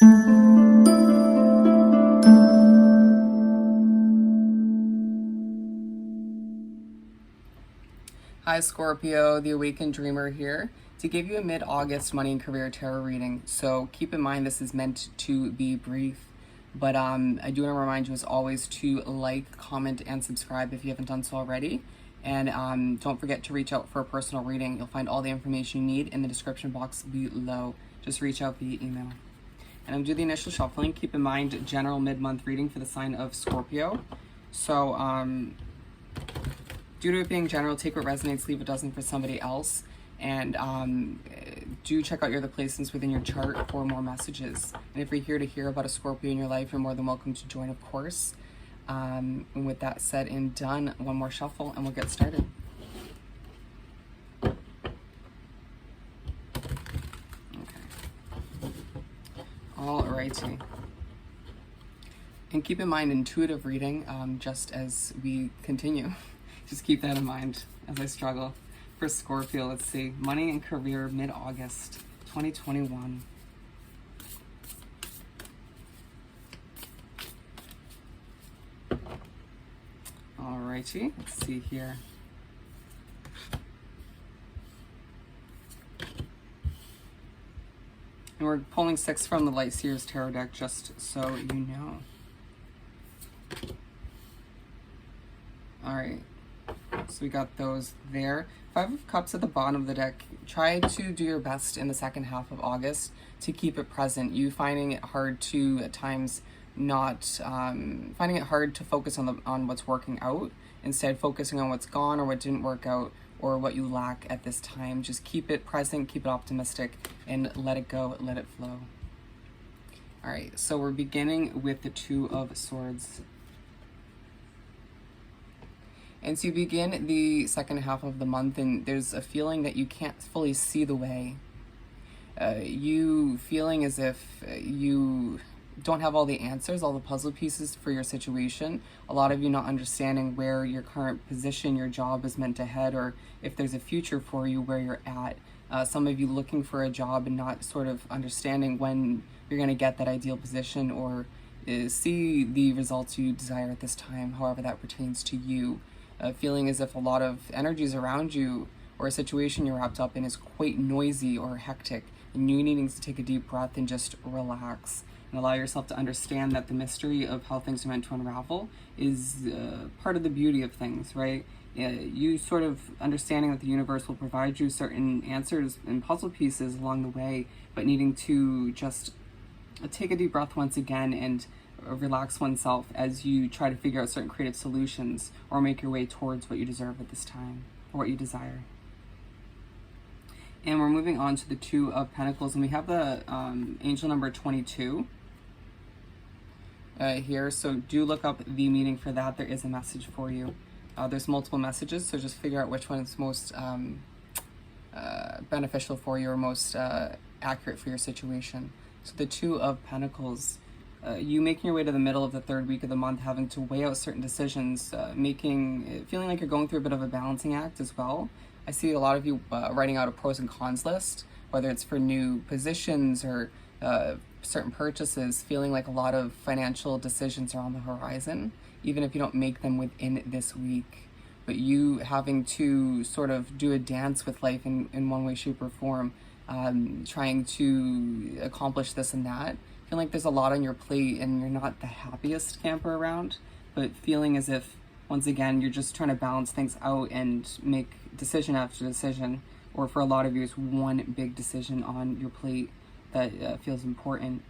Hi Scorpio, the Awakened Dreamer here to give you a mid-August money and career tarot reading. So keep in mind this is meant to be brief, but I do want to remind you as always to like, comment, and subscribe if you haven't done so already. And don't forget to reach out for a personal reading. You'll find all the information you need in the description box below. Just reach out via email. And I'm doing the initial shuffling. Keep in mind general mid-month reading for the sign of Scorpio. So due to it being general, take what resonates, leave what doesn't for somebody else. And do check out your other placements within your chart for more messages. And if you're here to hear about a Scorpio in your life, you're more than welcome to join, of course. And with that said and done, one more shuffle and we'll get started. Okay. Alrighty. And keep in mind, intuitive reading, just as we continue. Just keep that in mind as I struggle. For Scorpio, let's see. Money and career, mid-August 2021. Alrighty, let's see here. And we're pulling 6 from the Light Seers Tarot deck, just so you know. Alright. So we got those there. 5 of Cups at the bottom of the deck. Try to do your best in the second half of August to keep it present. You finding it hard to, at times, not finding it hard to focus on what's working out. Instead, focusing on what's gone or what didn't work out or what you lack at this time. Just keep it present, keep it optimistic, and let it go, let it flow. All right, so we're beginning with the 2 of Swords. And so you begin the second half of the month, and there's a feeling that you can't fully see the way. You feeling as if you don't have all the answers, all the puzzle pieces for your situation. A lot of you not understanding where your current position, your job is meant to head, or if there's a future for you where you're at. Some of you looking for a job and not sort of understanding when you're going to get that ideal position or see the results you desire at this time, however that pertains to you. Feeling as if a lot of energies around you or a situation you're wrapped up in is quite noisy or hectic, and you needing to take a deep breath and just relax and allow yourself to understand that the mystery of how things are meant to unravel is part of the beauty of things, right? You sort of understanding that the universe will provide you certain answers and puzzle pieces along the way, but needing to just take a deep breath once again and relax oneself as you try to figure out certain creative solutions or make your way towards what you deserve at this time or what you desire. And we're moving on to the 2 of Pentacles, and we have the angel number 22 here. So do look up the meaning for that. There is a message for you. There's multiple messages, so just figure out which one is most beneficial for you or most accurate for your situation. So the 2 of Pentacles. You making your way to the middle of the 3rd week of the month, having to weigh out certain decisions, feeling like you're going through a bit of a balancing act as well. I see a lot of you writing out a pros and cons list, whether it's for new positions or certain purchases, feeling like a lot of financial decisions are on the horizon, even if you don't make them within this week. But you having to sort of do a dance with life in one way, shape, or form, trying to accomplish this and that. Feel like there's a lot on your plate and you're not the happiest camper around, but feeling as if, once again, you're just trying to balance things out and make decision after decision, or for a lot of you, it's one big decision on your plate that feels important.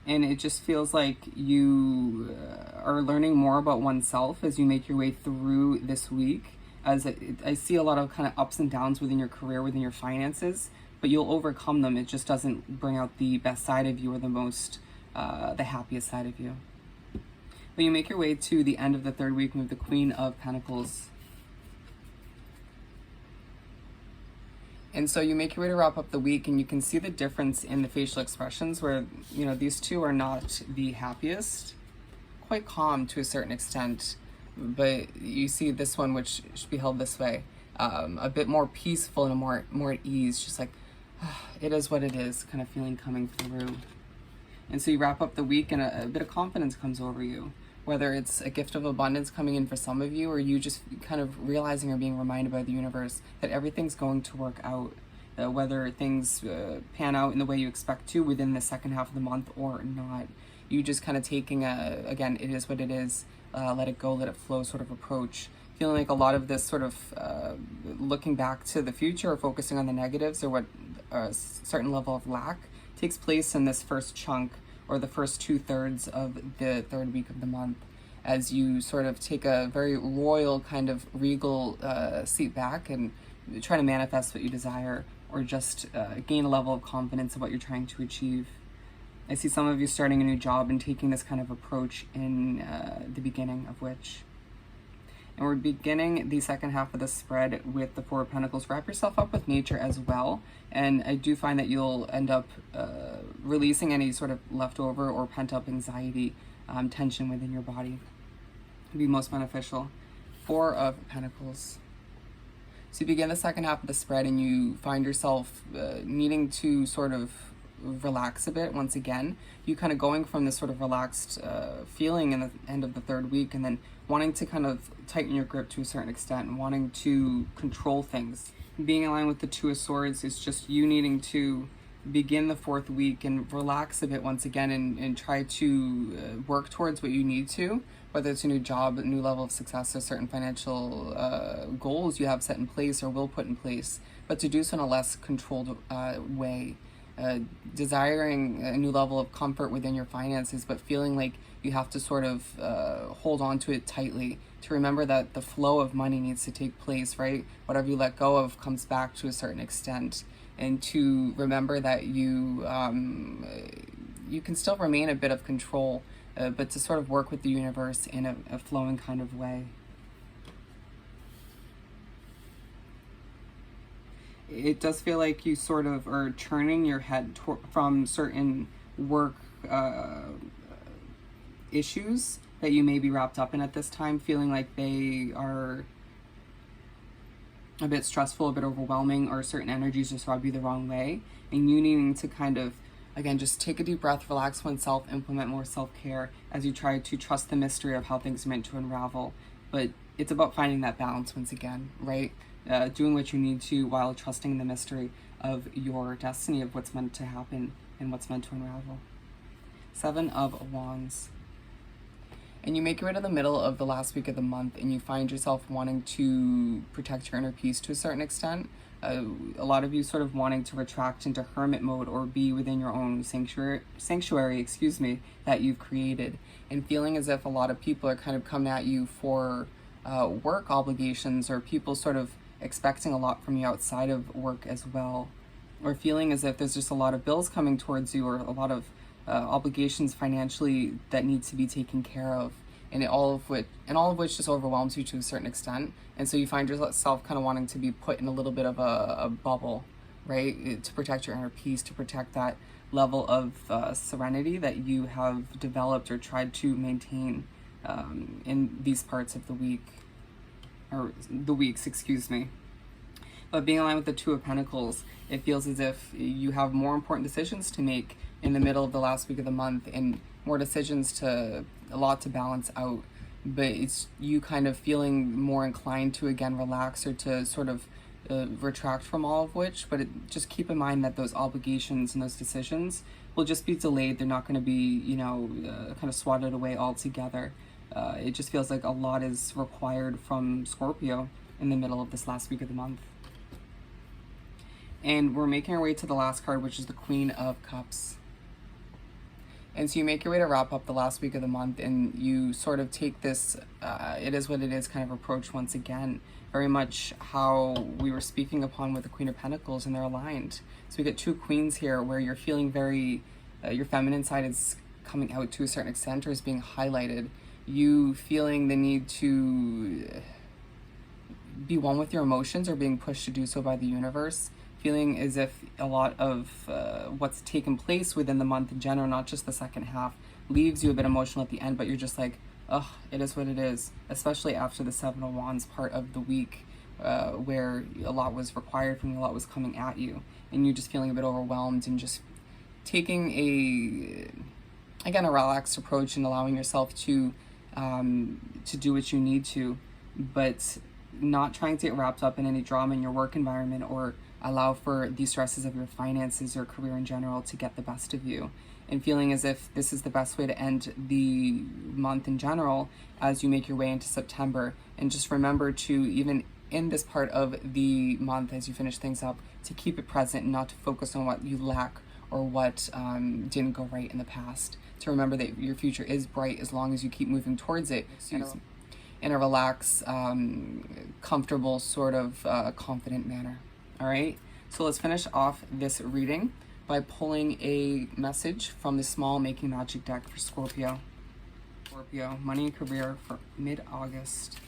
And it just feels like you are learning more about oneself as you make your way through this week. As I see a lot of kind of ups and downs within your career, within your finances, but you'll overcome them. It just doesn't bring out the best side of you or the happiest side of you. But you make your way to the end of the 3rd week with the Queen of Pentacles. And so you make your way to wrap up the week, and you can see the difference in the facial expressions where, you know, these 2 are not the happiest, quite calm to a certain extent, but you see this one, which should be held this way, a bit more peaceful and more at ease, just like, it is what it is kind of feeling coming through. And so you wrap up the week and a bit of confidence comes over you, whether it's a gift of abundance coming in for some of you, or you just kind of realizing or being reminded by the universe that everything's going to work out, whether things pan out in the way you expect to within the second half of the month or not. You just kind of taking again, it is what it is, let it go, let it flow sort of approach. Feeling like a lot of this sort of looking back to the future or focusing on the negatives or what a certain level of lack takes place in this first chunk or the first 2/3 of the third week of the month, as you sort of take a very royal kind of regal seat back and try to manifest what you desire, or just gain a level of confidence of what you're trying to achieve. I see some of you starting a new job and taking this kind of approach in the beginning of which. And we're beginning the second half of the spread with the Four of Pentacles. Wrap yourself up with nature as well. And I do find that you'll end up releasing any sort of leftover or pent up anxiety, tension within your body. It'd be most beneficial. Four of Pentacles. So you begin the second half of the spread and you find yourself needing to sort of relax a bit once again. You kind of going from this sort of relaxed feeling in the end of the third week, and then wanting to kind of tighten your grip to a certain extent and wanting to control things. Being aligned with the Two of Swords is just you needing to begin the fourth week and relax a bit once again, and try to work towards what you need to, whether it's a new job, a new level of success, or certain financial goals you have set in place or will put in place, but to do so in a less controlled way. Desiring a new level of comfort within your finances, but feeling like you have to sort of hold on to it tightly, to remember that the flow of money needs to take place, right? Whatever you let go of comes back to a certain extent, and to remember that you can still remain a bit of control, but to sort of work with the universe in a flowing kind of way. It does feel like you sort of are turning your head from certain work issues that you may be wrapped up in at this time, feeling like they are a bit stressful, a bit overwhelming, or certain energies just rub you the wrong way, and you needing to kind of, again, just take a deep breath, relax oneself, implement more self-care as you try to trust the mystery of how things are meant to unravel. But it's about finding that balance once again, right? Doing what you need to while trusting the mystery of your destiny, of what's meant to happen and what's meant to unravel. Seven of Wands. And you make your way to the middle of the last week of the month, and you find yourself wanting to protect your inner peace to a certain extent. A lot of you sort of wanting to retract into hermit mode or be within your own sanctuary, that you've created, and feeling as if a lot of people are kind of coming at you for work obligations, or people sort of expecting a lot from you outside of work as well, or feeling as if there's just a lot of bills coming towards you, or a lot of obligations financially that need to be taken care of, and all of which just overwhelms you to a certain extent. And so you find yourself kind of wanting to be put in a little bit of a bubble, right, to protect your inner peace, to protect that level of serenity that you have developed or tried to maintain in these parts of the week, or the weeks, excuse me. But being aligned with the Two of Pentacles, it feels as if you have more important decisions to make in the middle of the last week of the month, and more decisions a lot to balance out. But it's you kind of feeling more inclined to, again, relax, or to sort of retract from all of which. But just keep in mind that those obligations and those decisions will just be delayed. They're not going to be, kind of swatted away altogether. It just feels like a lot is required from Scorpio in the middle of this last week of the month. And we're making our way to the last card, which is the Queen of Cups. And so you make your way to wrap up the last week of the month, and you sort of take this, it is what it is kind of approach once again, very much how we were speaking upon with the Queen of Pentacles, and they're aligned. So we get two queens here where you're feeling very, your feminine side is coming out to a certain extent, or is being highlighted. You feeling the need to be one with your emotions, or being pushed to do so by the universe. Feeling as if a lot of what's taken place within the month in general, not just the second half, leaves you a bit emotional at the end, but you're just like, ugh, it is what it is. Especially after the Seven of Wands part of the week, where a lot was required from you, a lot was coming at you, and you're just feeling a bit overwhelmed, and just taking again, a relaxed approach and allowing yourself to do what you need to, but not trying to get wrapped up in any drama in your work environment or allow for the stresses of your finances or career in general to get the best of you, and feeling as if this is the best way to end the month in general as you make your way into September. And just remember to, even in this part of the month as you finish things up, to keep it present and not to focus on what you lack or what didn't go right in the past. To remember that your future is bright as long as you keep moving towards it in a relaxed, comfortable, sort of confident manner. All right, so let's finish off this reading by pulling a message from the small Making Magic deck for Scorpio. Scorpio, money and career for mid-August.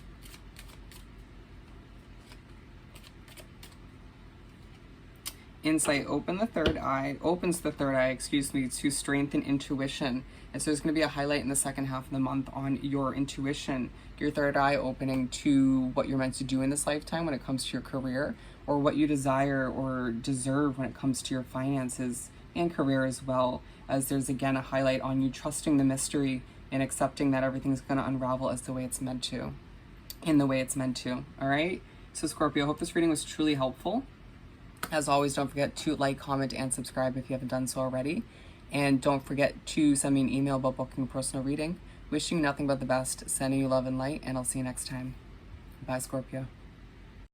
Insight opens the third eye, to strengthen intuition. And so there's going to be a highlight in the second half of the month on your intuition, your third eye opening to what you're meant to do in this lifetime when it comes to your career, or what you desire or deserve when it comes to your finances and career as well. As there's again a highlight on you trusting the mystery and accepting that everything's going to unravel as the way it's meant to, in the way it's meant to. All right. So Scorpio, I hope this reading was truly helpful. As always, don't forget to like, comment, and subscribe if you haven't done so already. And don't forget to send me an email about booking a personal reading. Wishing you nothing but the best, sending you love and light, and I'll see you next time. Bye, Scorpio.